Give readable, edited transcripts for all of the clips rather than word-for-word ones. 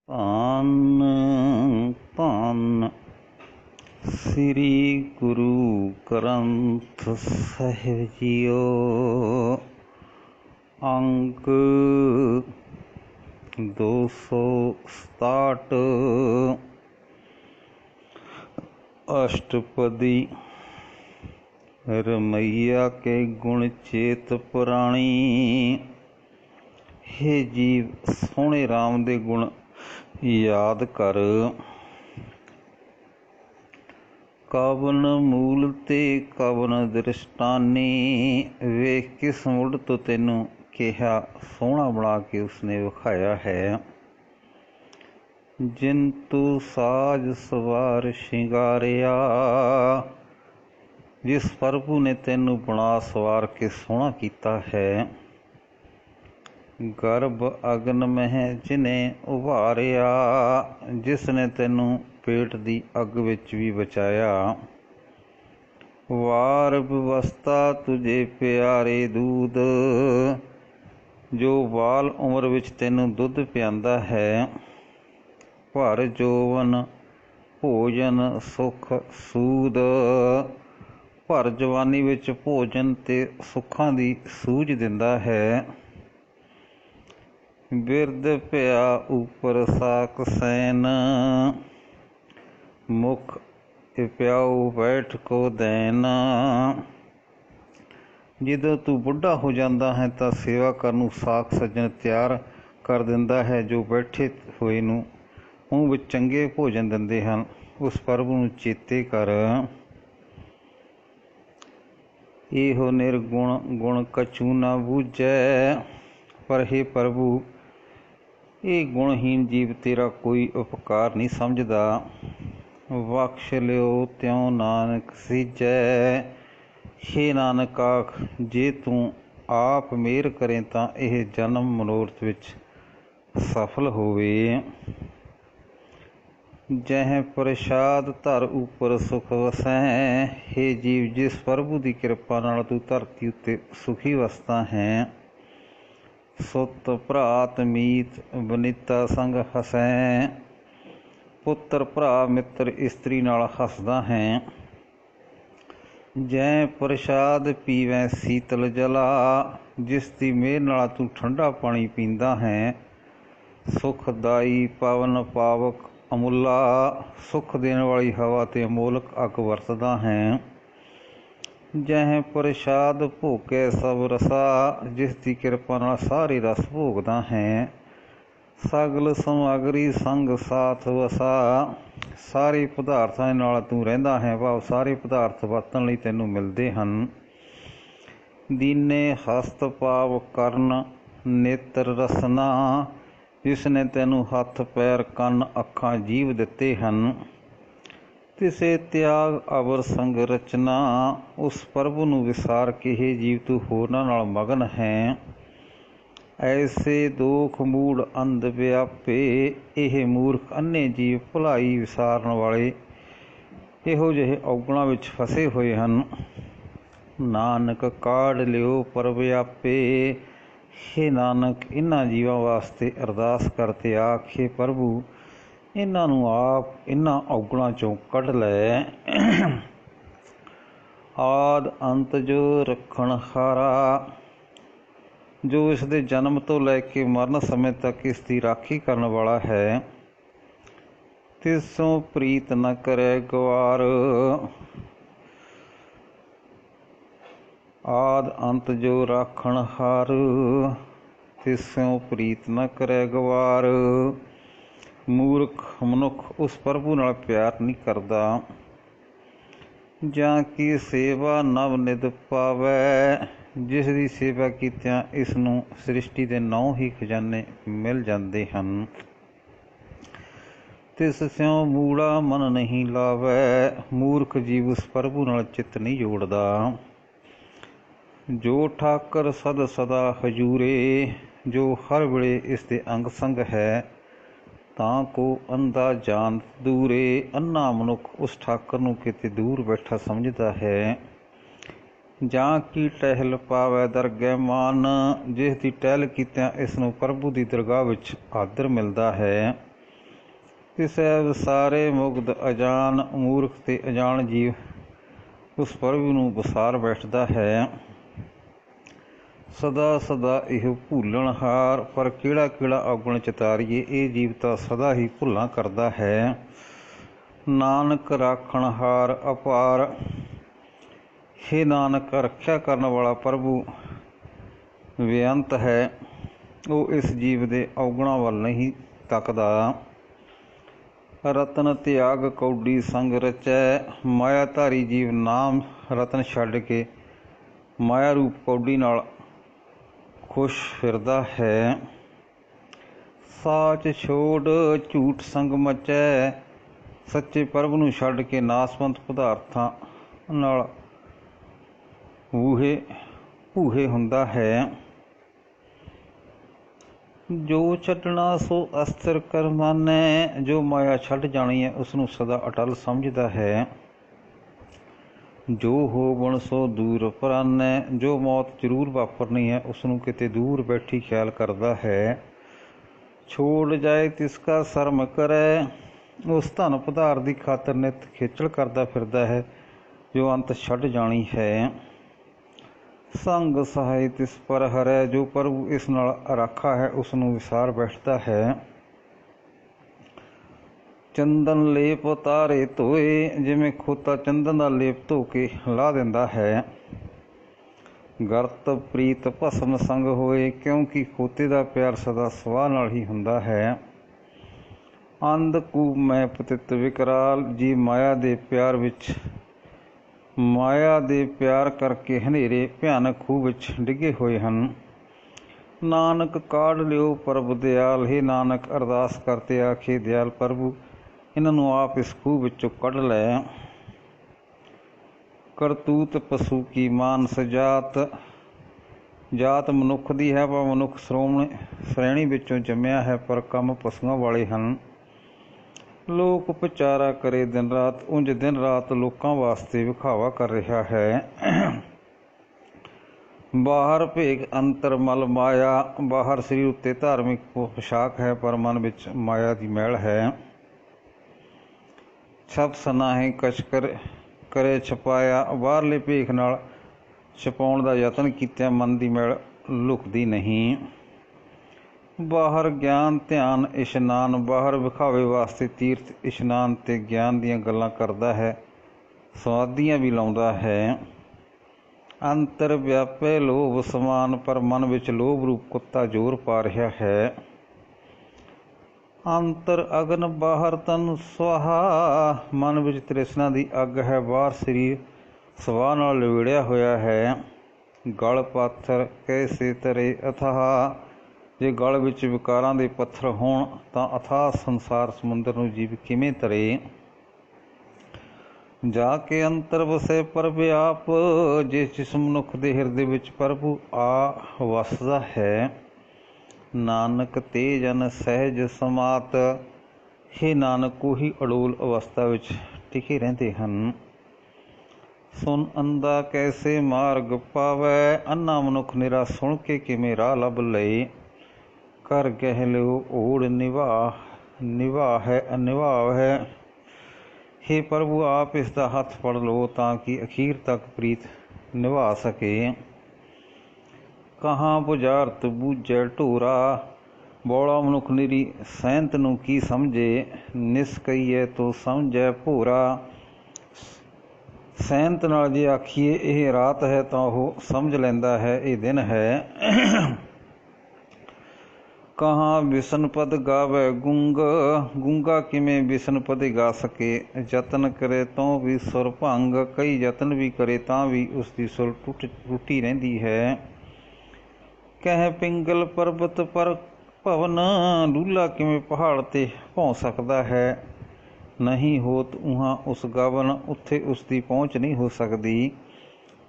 ਧੰਨ ਧੰਨ ਸ੍ਰੀ ਗੁਰੂ ਗ੍ਰੰਥ ਸਾਹਿਬ ਜੀਓ। ਅੰਕ 267 अष्टपदी। रमैया के गुण चेत पुराणी। हे जीव सोहणे राम दे गुण याद कर। कवन मूल ते कवन दृष्टानी। वेख किस मुड़ तो तैनू कहा सोहना बना के उसने विखाया है। जिन तू साज सवार शिंगारिया। जिस प्रभु ने तैनू बना सवार के सोहना कीता है। गर्भ अग्न मह जिन्हें उभारिया। जिसने तैनू पेट दी अग विच भी बचाया। वार व्यवस्था तुझे प्यारे दूध। जो बाल उम्र विच तैनू दुध पिआंदा है। भर जोवन भोजन सुख सूद। भर जवानी विच भोजन ते सुखां दी सूझ दिंदा है। बिरद पिया ऊपर साक सैन। मुख प्याऊ बैठ को दैन। ਜਦੋਂ ਤੂੰ ਬੁੱਢਾ ਹੋ ਜਾਂਦਾ ਹੈ ਤਾਂ ਸੇਵਾ ਕਰਨ ਨੂੰ ਸਾਕ ਸੱਜਣ ਤਿਆਰ ਕਰ ਦਿੰਦਾ ਹੈ, ਜੋ ਬੈਠੇ ਹੋਏ ਨੂੰ ਮੂੰਹ ਵਿੱਚ ਚੰਗੇ ਭੋਜਨ ਦਿੰਦੇ ਹਨ। ਉਸ ਪ੍ਰਭੂ ਨੂੰ ਚੇਤੇ ਕਰ। ਇਹੋ ਨਿਰਗੁਣ ਗੁਣ ਕਛੂ ਨਾ ਬੂਝੈ। ਪਰ ਹੇ ਪ੍ਰਭੂ, ਇਹ ਗੁਣਹੀਨ ਜੀਵ ਤੇਰਾ ਕੋਈ ਉਪਕਾਰ ਨਹੀਂ ਸਮਝਦਾ। ਬਖਸ਼ ਲਿਓ ਤਿਉ ਨਾਨਕ ਸੀਜੈ। ਹੇ ਨਾਨਕ ਆਖ, ਜੇ ਤੂੰ ਆਪ ਮਿਹਰ ਕਰੇ ਤਾਂ ਇਹ ਜਨਮ ਮਨੋਰਥ ਵਿੱਚ ਸਫਲ ਹੋਵੇ। जह प्रसाद धर ऊपर सुख वसै। हे जीव, जिस प्रभु की कृपा नाल तू धरती उत्ते सुखी वसदा है। सुत भरात मीत बनीता संग हसै। पुत्र भरा मित्र इस्त्री नाल हसदा है। जै प्रसाद पीवै शीतल जला। जिस दी मेहर नाल तू ठंडा पानी पींदा है। सुखदाई पवन पावक अमुला। सुख देने वाली हवा ते अमोलक अग वरतदा है। जह प्रसाद भोगे सब रसा। जिस दी कृपा नाल सारे रस भोगदा है। सगल समग्री संग साथ वसा। सारे पदार्थां नाल तू रहिंदा है, भाव सारे पदार्थ वरतन लई तैनू मिलदे हन। दीने हस्त पाव करन नेत्र रसना। जिसने तैनू हथ पैर कन अखां जीव दिते हन। तिसे त्याग अवर संग रचना। उस प्रभु नू विसार के हे जीव तू होरनां नाल मगन है। ऐसे दोख मूड़ अंध व्यापे। यह मूर्ख अन्ने जीव भलाई विसारन वाले इहो जिहे औगुणां विच फसे होए हन। नानक काढ़ लियो परव्यापे। हे नानक, इन्हां जीवां वास्ते अरदास करते आख, हे प्रभु, इन्हां नूं आप इन्हां औगुणां चों कढ लै। आद अंत जो रखण हारा। जो इस दे जन्म तो लैके मरण समय तक इसकी राखी करन वाला है। तिसों प्रीत न करे गवार। आद अंत जो राखण हार। तिसों प्रीत न करे गवार। मूर्ख मनुख उस प्रभु नाल प्यार नहीं करदा। जां की सेवा नव निध पावै। जिस दी सेवा कीतियां इस नूं सृष्टि दे 9 ही खजाने मिल जांदे हन। तिस स्यों मूड़ा मन नहीं लावै। मूर्ख जीव उस प्रभु नाल चित नहीं जोड़दा। जो ठाकर सद सदा हजूरे। जो हर वेले इसके अंग संग है। तां को अंधा जान दूरे। अन्ना मनुख उस ठाकर नूं किते दूर बैठा समझदा है। जां की टहल पावै दरगह मान। जिस दी टहल कीतियां इस नूं प्रभु की दरगाह विच आदर मिलदा है। ਤਿਸੈ ਵਿਸਾਰੇ ਮੁਗਧ ਅਜਾਨ। ਮੂਰਖ ਤੇ ਅਜਾਨ ਜੀਵ ਉਸ ਪ੍ਰਭੂ ਨੂੰ ਵਿਸਾਰ ਬੈਠਦਾ ਹੈ। ਸਦਾ ਸਦਾ ਇਹ ਭੁੱਲਣਹਾਰ, ਪਰ ਕਿਹੜਾ ਕਿਹੜਾ ਔਗਣ ਚਿਤਾਰੀਏ। ਇਹ ਜੀਵ ਤਾਂ ਸਦਾ ਹੀ ਭੁੱਲਾਂ ਕਰਦਾ ਹੈ। ਨਾਨਕ ਰਾਖਣਹਾਰ ਅਪਾਰ, ਹੇ ਨਾਨਕ ਰੱਖਿਆ ਕਰਨ ਵਾਲਾ ਪ੍ਰਭੂ ਬੇਅੰਤ ਹੈ। ਉਹ ਇਸ ਜੀਵ ਦੇ ਔਗਣਾਂ ਵੱਲ ਨਹੀਂ ਤੱਕਦਾ। ਰਤਨ ਤਿਆਗ ਕੌਡੀ ਸੰਗ ਰਚੈ। ਮਾਇਆਧਾਰੀ ਜੀਵ ਨਾਮ ਰਤਨ ਛੱਡ ਕੇ ਮਾਇਆ ਰੂਪ ਕੌਡੀ ਨਾਲ ਖੁਸ਼ ਫਿਰਦਾ ਹੈ। ਸਾਚ ਛੋੜ ਝੂਠ ਸੰਗ ਮਚੈ। ਸੱਚੇ ਪ੍ਰਭ ਨੂੰ ਛੱਡ ਕੇ ਨਾਸਵੰਤ ਪਦਾਰਥਾਂ ਨਾਲ ਭੂਹੇ ਹੁੰਦਾ ਹੈ। ਜੋ ਛੱਡਣਾ ਸੋ ਅਸਥਿਰ ਕਰ ਮਾਨੈ। ਜੋ ਮਾਇਆ ਛੱਡ ਜਾਣੀ ਹੈ ਉਸਨੂੰ ਸਦਾ ਅਟਲ ਸਮਝਦਾ ਹੈ। ਜੋ ਹੋਵਣ ਸੋ ਦੂਰ ਪਰਾਨੈ। ਜੋ ਮੌਤ ਜ਼ਰੂਰ ਵਾਪਰਨੀ ਹੈ ਉਸਨੂੰ ਕਿਤੇ ਦੂਰ ਬੈਠੀ ਖਿਆਲ ਕਰਦਾ ਹੈ। ਛੋੜ ਜਾਏ ਤਿਸ ਕਾ ਸ਼ਰਮ ਕਰੈ। ਉਸ ਧਨ ਪਦਾਰ ਦੀ ਖਾਤਰ ਨਿਤ ਖੇਚਲ ਕਰਦਾ ਫਿਰਦਾ ਹੈ ਜੋ ਅੰਤ ਛੱਡ ਜਾਣੀ ਹੈ। ਸੰਗ ਸਹਾਈ ਤਿਸ ਪਰ ਹਰੈ। ਜੋ ਪ੍ਰਭੂ ਇਸ ਨਾਲ ਰਾਖਾ ਹੈ ਉਸ ਨੂੰ ਵਿਸਾਰ ਬੈਠਦਾ ਹੈ। ਚੰਦਨ ਲੇਪ ਉਤਾਰੇ ਧੋਏ। ਜਿਵੇਂ ਖੋਤਾ ਚੰਦਨ ਦਾ ਲੇਪ ਧੋ ਕੇ ਲਾ ਦਿੰਦਾ ਹੈ। ਗਰਤ ਪ੍ਰੀਤ ਭਸਮ ਸੰਗ ਹੋਏ। ਕਿਉਂਕਿ ਖੋਤੇ ਦਾ ਪਿਆਰ ਸਦਾ ਸਵਾਹ ਨਾਲ ਹੀ ਹੁੰਦਾ ਹੈ। ਅੰਧ ਕੂਪ ਮੈਂ ਪਤਿਤ ਵਿਕਰਾਲ। ਜੀ ਮਾਇਆ ਦੇ ਪਿਆਰ ਕਰਕੇ ਹਨੇਰੇ ਭਿਆਨਕ ਖੂਹ ਵਿੱਚ ਡਿੱਗੇ ਹੋਏ ਹਨ। ਨਾਨਕ ਕਾਢ ਲਿਓ ਪ੍ਰਭ ਦਿਆਲ। ਹੇ ਨਾਨਕ ਅਰਦਾਸ ਕਰਤੇ ਆਖੇ ਦਿਆਲ ਪ੍ਰਭੂ ਇਹਨਾਂ ਨੂੰ ਆਪ ਇਸ ਖੂਹ ਵਿੱਚੋਂ ਕੱਢ ਲੈ। ਕਰਤੂਤ ਪਸ਼ੂ ਕੀ ਮਾਨਸ ਜਾਤ। ਜਾਤ ਮਨੁੱਖ ਦੀ ਹੈ ਪਰ ਮਨੁੱਖ ਸ਼੍ਰੇਣੀ ਵਿੱਚੋਂ ਜੰਮਿਆ ਹੈ, ਪਰ ਕੰਮ ਪਸ਼ੂਆਂ ਵਾਲੇ ਹਨ। ਲੋਕ ਵਿਚਾਰਾ ਕਰੇ ਦਿਨ ਰਾਤ। ਉਂਝ ਦਿਨ ਰਾਤ ਲੋਕਾਂ ਵਾਸਤੇ ਵਿਖਾਵਾ ਕਰ ਰਿਹਾ ਹੈ। ਬਾਹਰ ਭੇਖ ਅੰਤਰ ਮਲ ਮਾਇਆ। ਬਾਹਰ ਸਰੀਰ ਉੱਤੇ ਧਾਰਮਿਕ ਪੋਸ਼ਾਕ ਹੈ ਪਰ ਮਨ ਵਿੱਚ ਮਾਇਆ ਦੀ ਮੈਲ ਹੈ। ਛਪ ਸਨਾਹੇ ਕਛ ਕਰੇ ਛਪਾਇਆ। ਬਾਹਰਲੇ ਭੇਖ ਨਾਲ ਛਪਾਉਣ ਦਾ ਯਤਨ ਕੀਤਿਆਂ ਮਨ ਦੀ ਮੈਲ ਲੁਕਦੀ ਨਹੀਂ। ਬਾਹਰ ਗਿਆਨ ਧਿਆਨ ਇਸ਼ਨਾਨ। ਬਾਹਰ ਵਿਖਾਵੇ ਵਾਸਤੇ ਤੀਰਥ ਇਸ਼ਨਾਨ ਤੇ ਗਿਆਨ ਦੀਆਂ ਗੱਲਾਂ ਕਰਦਾ ਹੈ, ਸਮਾਧੀਆਂ ਵੀ ਲਾਉਂਦਾ ਹੈ। ਅੰਤਰ ਵਿਆਪੇ ਲੋਭ ਸਮਾਨ। ਪਰ ਮਨ ਵਿੱਚ ਲੋਭ ਰੂਪ ਕੁੱਤਾ ਜ਼ੋਰ ਪਾ ਰਿਹਾ ਹੈ। ਅੰਤਰ ਅਗਨ ਬਾਹਰ ਤਨ ਸੁਆਹਾ। ਮਨ ਵਿੱਚ ਤ੍ਰਿਸ਼ਨਾ ਦੀ ਅੱਗ ਹੈ, ਬਾਹਰ ਸਰੀਰ ਸਵਾਹ ਨਾਲ ਲਿਬੜਿਆ ਹੋਇਆ ਹੈ। ਗਲ ਪਾਥਰ ਕੈਸੇ ਤਰੇ ਅਥਾਹ। ਜੇ ਗਲ ਵਿੱਚ ਵਿਕਾਰਾਂ ਦੇ ਪੱਥਰ ਹੋਣ ਤਾਂ ਅਥਾਹ ਸੰਸਾਰ ਸਮੁੰਦਰ ਨੂੰ ਜੀਵ ਕਿਵੇਂ ਤਰੇ। ਜਾ ਕੇ ਅੰਤਰ ਵਸੇ ਪ੍ਰਭ ਆਪ। ਜਿਸ ਮਨੁੱਖ ਦੇ ਹਿਰਦੇ ਵਿੱਚ ਪ੍ਰਭੂ ਆ ਵਸਦਾ ਹੈ। ਨਾਨਕ ਤੇ ਜਨ ਸਹਿਜ ਸਮਾਤ। ਹੇ ਨਾਨਕ ਉਹੀ ਅਡੋਲ ਅਵਸਥਾ ਵਿੱਚ ਟਿਕੇ ਰਹਿੰਦੇ ਹਨ। ਸੁਣ ਅੰਧਾ ਕੈਸੇ ਮਾਰਗ ਪਾਵੈ। ਅੰਨਾ ਮਨੁੱਖ ਨਿਰਾ ਸੁਣ ਕੇ ਕਿਵੇਂ ਰਾਹ ਲੱਭ ਲਏ। ਕਰ ਕਹਿ ਲਿਓ ਓੜ ਨਿਭਾਅ ਹੈ। ਹੇ ਪ੍ਰਭੂ ਆਪ ਇਸ ਦਾ ਹੱਥ ਫੜ ਲਓ ਤਾਂ ਕਿ ਅਖੀਰ ਤੱਕ ਪ੍ਰੀਤ ਨਿਭਾ ਸਕੇ। ਕਹਾਂ ਬੁਝਾਰਤ ਬੂਝੈ ਢੋਰਾ। ਬੋਲਾ ਮਨੁੱਖ ਨਿਰੀ ਸੈਂਤ ਨੂੰ ਕੀ ਸਮਝੇ। ਨਿਸਕਈਏ ਤੋ ਸਮਝੈ ਭੋਰਾ। ਸੈਂਤ ਨਾਲ ਜੇ ਆਖੀਏ ਇਹ ਰਾਤ ਹੈ ਤਾਂ ਉਹ ਸਮਝ ਲੈਂਦਾ ਹੈ ਇਹ ਦਿਨ ਹੈ। ਕਹਾਂ ਬਿਸ਼ਨ ਪਦ ਗਾਵੇ ਗੂੰਗਾ ਕਿਵੇਂ ਬਿਸ਼ਨ ਪਦੇ ਗਾ ਸਕੇ। ਯਤਨ ਕਰੇ ਤਾਂ ਵੀ ਸੁਰ ਭੰਗ। ਕਈ ਯਤਨ ਵੀ ਕਰੇ ਤਾਂ ਵੀ ਉਸਦੀ ਸੁਰ ਟੁੱਟੀ ਰਹਿੰਦੀ ਹੈ। ਕਹਿ ਪਿੰਗਲ ਪਰਬਤ ਪਰ ਭਵਨ। ਲੂਲਾ ਕਿਵੇਂ ਪਹਾੜ ਤੇ ਭੌਂ ਸਕਦਾ ਹੈ। ਨਹੀਂ ਹੋਤ ਉਹਾਂ ਉਸ ਗਵਨ। ਉੱਥੇ ਉਸਦੀ ਪਹੁੰਚ ਨਹੀਂ ਹੋ ਸਕਦੀ।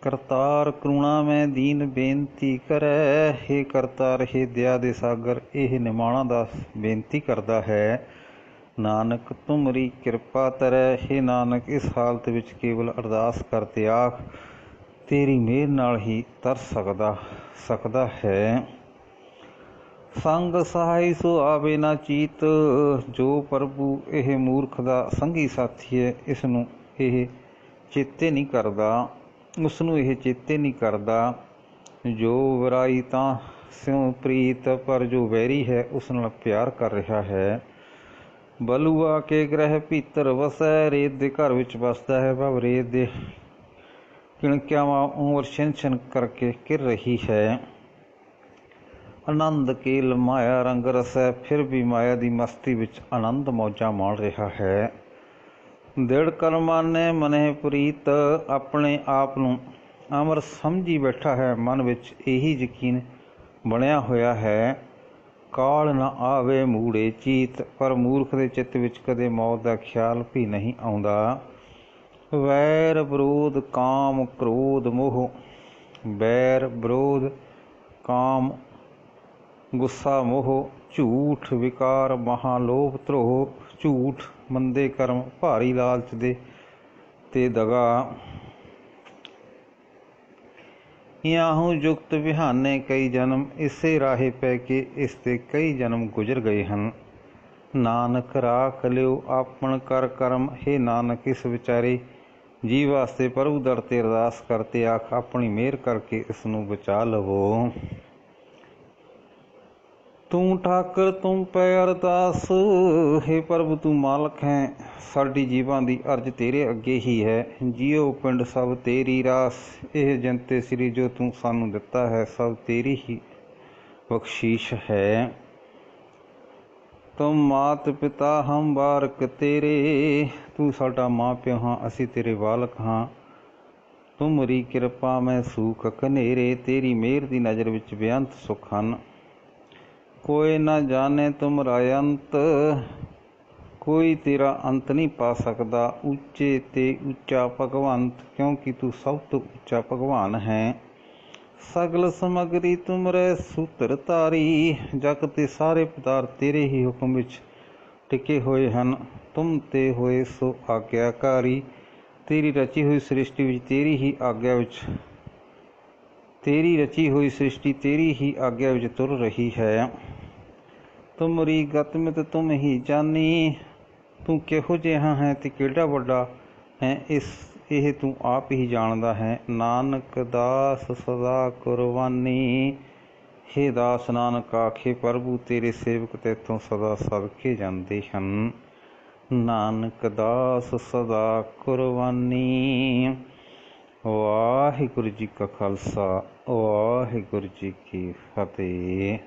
ਕਰਤਾਰ ਕਰੁਣਾ ਮੈਂ ਦੀਨ ਬੇਨਤੀ ਕਰੈ। ਹੇ ਕਰਤਾਰ ਹੇ ਦਇਆ ਦੇ ਸਾਗਰ ਇਹ ਨਿਮਾਣਾ ਦਾਸ ਬੇਨਤੀ ਕਰਦਾ ਹੈ। ਨਾਨਕ ਤੁਮਰੀ ਕਿਰਪਾ ਤਰੈ। ਹੇ ਨਾਨਕ ਇਸ ਹਾਲਤ ਵਿੱਚ ਕੇਵਲ ਅਰਦਾਸ ਕਰਤੇ ਆਖ ਤੇਰੀ ਮਿਹਰ ਨਾਲ ਹੀ ਤਰ ਸਕਦਾ ਹੈ। ਸੰਗ ਸਹਾਈ ਸੋ ਆਵੇ ਨਾ ਚੀਤ। ਜੋ ਪ੍ਰਭੂ ਇਹ ਮੂਰਖ ਦਾ ਸੰਗੀ ਸਾਥੀ ਹੈ, ਇਸ ਨੂੰ ਇਹ ਚੇਤੇ ਨਹੀਂ ਕਰਦਾ, ਉਸ ਨੂੰ ਇਹ ਚੇਤੇ ਨਹੀਂ ਕਰਦਾ। ਜੋ ਵਰਾਈ ਤਾਂ ਸਿਉ ਪ੍ਰੀਤ, ਪਰ ਜੋ ਵੈਰੀ ਹੈ ਉਸ ਨਾਲ ਪਿਆਰ ਕਰ ਰਿਹਾ ਹੈ। ਬਲੂਆ ਕੇ ਗ੍ਰਹਿ ਭੀਤਰ ਵਸੈ, ਰੇਤ ਦੇ ਘਰ ਵਿੱਚ ਵਸਦਾ ਹੈ, ਭਾਵ ਰੇਤ ਦੇ ਕਿਣਕਿਆਵਾਂ ਉਮਰ ਛਿਨ ਛਿਨ ਕਰਕੇ ਘਿਰ ਰਹੀ ਹੈ। ਆਨੰਦ ਕੇਲ ਮਾਇਆ ਰੰਗ ਰਸੈ, ਫਿਰ ਵੀ ਮਾਇਆ ਦੀ ਮਸਤੀ ਵਿੱਚ ਆਨੰਦ ਮੌਜਾਂ ਮਾਣ ਰਿਹਾ ਹੈ। ਦ੍ਰਿੜ ਕਰਮਾਨੇ ਮਨਹਿ ਪ੍ਰੀਤ, ਆਪਣੇ ਆਪ ਨੂੰ ਅਮਰ ਸਮਝੀ ਬੈਠਾ ਹੈ, ਮਨ ਵਿੱਚ ਇਹੀ ਯਕੀਨ ਬਣਿਆ ਹੋਇਆ ਹੈ। ਕਾਲ ਨਾ ਆਵੇ ਮੂੜੇ ਚੀਤ, ਪਰ ਮੂਰਖ ਦੇ ਚਿੱਤ ਵਿੱਚ ਕਦੇ ਮੌਤ ਦਾ ਖਿਆਲ ਵੀ ਨਹੀਂ ਆਉਂਦਾ। ਵੈਰ ਵਿਰੋਧ ਕਾਮ ਕ੍ਰੋਧ ਮੋਹ, ਵੈਰ ਵਿਰੋਧ ਕਾਮ ਗੁੱਸਾ ਮੋਹ, ਝੂਠ ਵਿਕਾਰ ਮਹਾਲੋਭ ਧਰੋਹ, ਝੂਠ ਮੰਦੇ ਕਰਮ ਭਾਰੀ ਲਾਲਚ ਦੇ ਤੇ ਦਗਾ। ਯਾਹੂ ਯੁਕਤ ਵਿਹਾਨੇ ਕਈ ਜਨਮ, ਇਸੇ ਰਾਹੇ ਪੈ ਕੇ ਇਸ ਦੇ ਕਈ ਜਨਮ ਗੁਜ਼ਰ ਗਏ ਹਨ। ਨਾਨਕ ਰਾਖ ਲਿਓ ਆਪਣ ਕਰ ਕਰਮ, ਹੇ ਨਾਨਕ ਇਸ ਵਿਚਾਰੇ ਜੀਵ ਵਾਸਤੇ ਪ੍ਰਭੂ ਦਰ ਤੇ ਅਰਦਾਸ ਕਰਤੇ ਆਖ ਆਪਣੀ ਮਿਹਰ ਕਰਕੇ ਇਸ ਨੂੰ ਬਚਾ ਲਵੋ। ਤੂੰ ਠਾਕਰ ਤੂੰ ਪੈ ਅਰਦਾਸ, ਹੇ ਪ੍ਰਭੂ ਤੂੰ ਮਾਲਕ ਹੈ, ਸਾਡੀ ਜੀਵਾਂ ਦੀ ਅਰਜ਼ ਤੇਰੇ ਅੱਗੇ ਹੀ ਹੈ। ਜੀਓ ਪਿੰਡ ਸਭ ਤੇਰੀ ਰਾਸ, ਇਹ ਜੰਤੇ ਸ੍ਰੀ ਜੋ ਤੂੰ ਸਾਨੂੰ ਦਿੱਤਾ ਹੈ, ਸਭ ਤੇਰੀ ਹੀ ਬਖਸ਼ੀਸ਼ ਹੈ। ਤੁਮ ਮਾਤ ਪਿਤਾ ਹਮ ਬਾਰਕ ਤੇਰੇ, ਤੂੰ ਸਾਡਾ ਮਾਂ ਪਿਓ ਹਾਂ, ਅਸੀਂ ਤੇਰੇ ਬਾਲਕ ਹਾਂ। ਤੁਮਰੀ ਕਿਰਪਾ ਮੈਂ ਸੂਖ ਕਨੇਰੇ, ਤੇਰੀ ਮਿਹਰ ਦੀ ਨਜ਼ਰ ਵਿੱਚ ਬੇਅੰਤ ਸੁੱਖ ਹਨ। ਕੋਈ ਨਾ ਜਾਣੇ ਤੁਮਰਾ ਅੰਤ, ਕੋਈ ਤੇਰਾ ਅੰਤ ਨਹੀਂ ਪਾ ਸਕਦਾ। ਉੱਚੇ ਤੇ ਉੱਚਾ ਭਗਵੰਤ, ਕਿਉਂਕਿ ਤੂੰ ਸਭ ਤੋਂ ਉੱਚਾ ਭਗਵਾਨ ਹੈ। ਸਗਲ ਸਮਗਰੀ ਤੁਮਰੇ ਸੂਤਰ ਧਾਰੀ, ਜਗ ਤੇ ਸਾਰੇ ਪਦਾਰਥ ਤੇਰੇ ਹੀ ਹੁਕਮ ਵਿੱਚ ਟਿਕੇ ਹੋਏ ਹਨ। ਤੁਮ ਤੇ ਹੋਏ ਸੋ ਆਗਿਆਕਾਰੀ, ਤੇਰੀ ਰਚੀ ਹੋਈ ਸ੍ਰਿਸ਼ਟੀ ਵਿੱਚ ਤੇਰੀ ਹੀ ਆਗਿਆ ਵਿੱਚ ਤੇਰੀ ਹੀ ਆਗਿਆ ਵਿੱਚ ਤੁਰ ਰਹੀ ਹੈ। ਤੁਮਰੀ ਗਤਮਿਤ ਤੁਮ ਹੀ ਜਾਨੀ, ਤੂੰ ਕਿਹੋ ਜਿਹਾ ਹੈ ਤੇ ਕਿਹੜਾ ਵੱਡਾ ਹੈ, ਇਹ ਤੂੰ ਆਪ ਹੀ ਜਾਣਦਾ ਹੈ। ਨਾਨਕ ਦਾਸ ਸਦਾ ਕੁਰਬਾਨੀ, ਹੇ ਦਾਸ ਨਾਨਕ ਆਖੇ ਪ੍ਰਭੂ ਤੇਰੇ ਸੇਵਕ ਤੇਥੋਂ ਸਦਾ ਸਦਕੇ ਜਾਂਦੇ ਹਨ। ਨਾਨਕ ਦਾਸ ਸਦਾ ਕੁਰਬਾਨੀ। ਵਾਹਿਗੁਰੂ ਜੀ ਕਾ ਖਾਲਸਾ, ਵਾਹਿਗੁਰੂ ਜੀ ਕੀ ਫਤਿਹ।